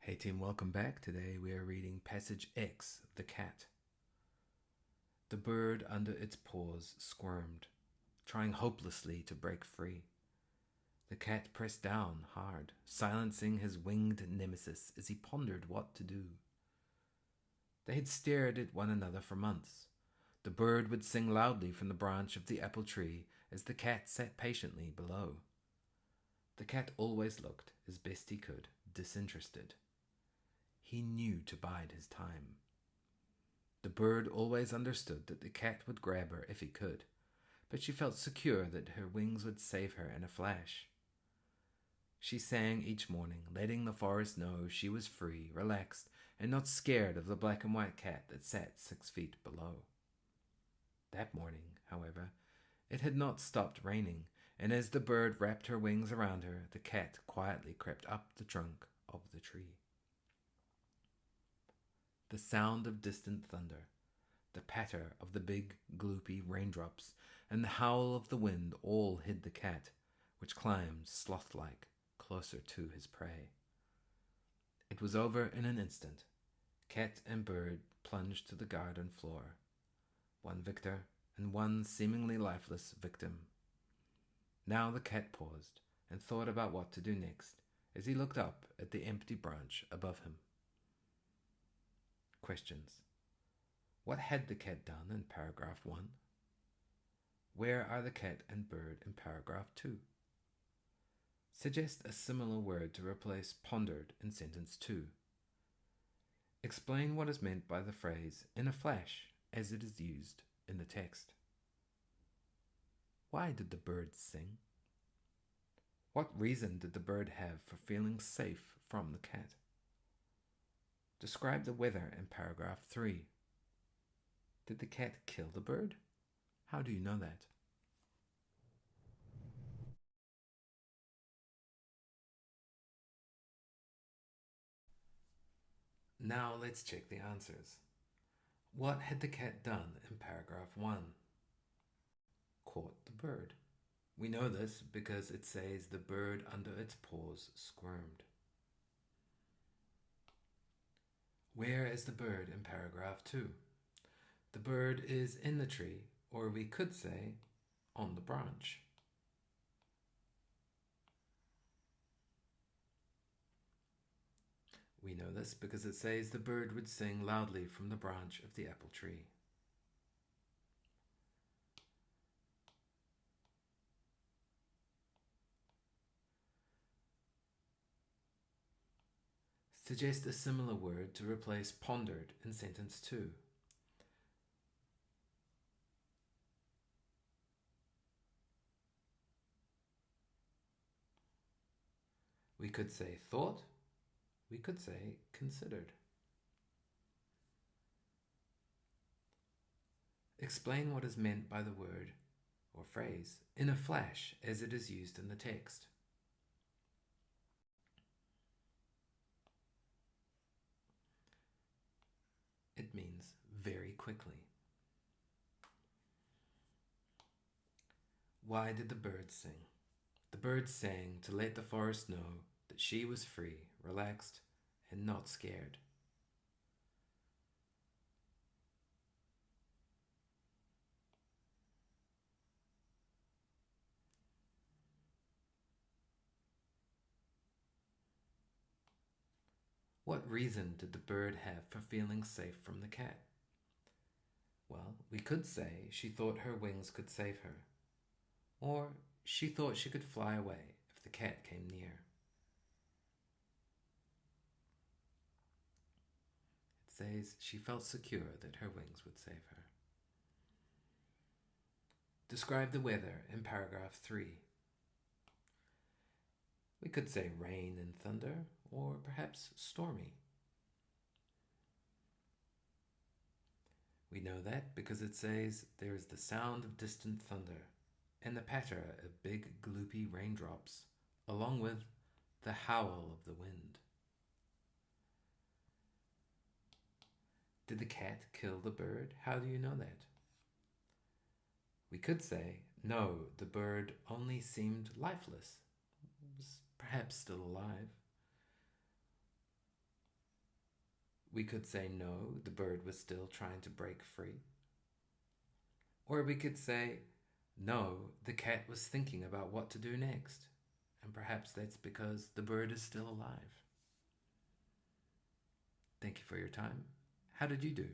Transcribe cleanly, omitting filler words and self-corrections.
Hey team, welcome back. Today we are reading Passage X, The Cat. The bird under its paws squirmed, trying hopelessly to break free. The cat pressed down hard, silencing his winged nemesis as he pondered what to do. They had stared at one another for months. The bird would sing loudly from the branch of the apple tree as the cat sat patiently below. The cat always looked, as best he could, disinterested. He knew to bide his time. The bird always understood that the cat would grab her if he could, but she felt secure that her wings would save her in a flash. She sang each morning, letting the forest know she was free, relaxed, and not scared of the black and white cat that sat 6 feet below. That morning, however, it had not stopped raining, and as the bird wrapped her wings around her, the cat quietly crept up the trunk of the tree. The sound of distant thunder, the patter of the big, gloopy raindrops, and the howl of the wind all hid the cat, which climbed sloth-like closer to his prey. It was over in an instant. Cat and bird plunged to the garden floor, one victor and one seemingly lifeless victim. Now the cat paused and thought about what to do next as he looked up at the empty branch above him. Questions. What had the cat done in paragraph 1? Where are the cat and bird in paragraph 2? Suggest a similar word to replace pondered in sentence 2. Explain what is meant by the phrase "in a flash" as it is used in the text. Why did the bird sing? What reason did the bird have for feeling safe from the cat? Describe the weather in paragraph 3. Did the cat kill the bird? How do you know that? Now let's check the answers. What had the cat done in paragraph 1? Caught the bird. We know this because it says the bird under its paws squirmed. Where is the bird in paragraph 2? The bird is in the tree, or we could say on the branch. We know this because it says the bird would sing loudly from the branch of the apple tree. Suggest a similar word to replace pondered in sentence 2. We could say thought. We could say considered. Explain what is meant by the word or phrase "in a flash" as it is used in the text. It means very quickly. Why did the bird sing? The bird sang to let the forest know that she was free, relaxed, and not scared. What reason did the bird have for feeling safe from the cat? Well, we could say she thought her wings could save her, or she thought she could fly away if the cat came near. It says she felt secure that her wings would save her. Describe the weather in paragraph 3. We could say rain and thunder, or perhaps stormy. We know that because it says there is the sound of distant thunder and the patter of big gloopy raindrops, along with the howl of the wind. Did the cat kill the bird? How do you know that? We could say, no, the bird only seemed lifeless, was perhaps still alive. We could say no, the bird was still trying to break free. Or we could say, no, the cat was thinking about what to do next, and perhaps that's because the bird is still alive. Thank you for your time. How did you do?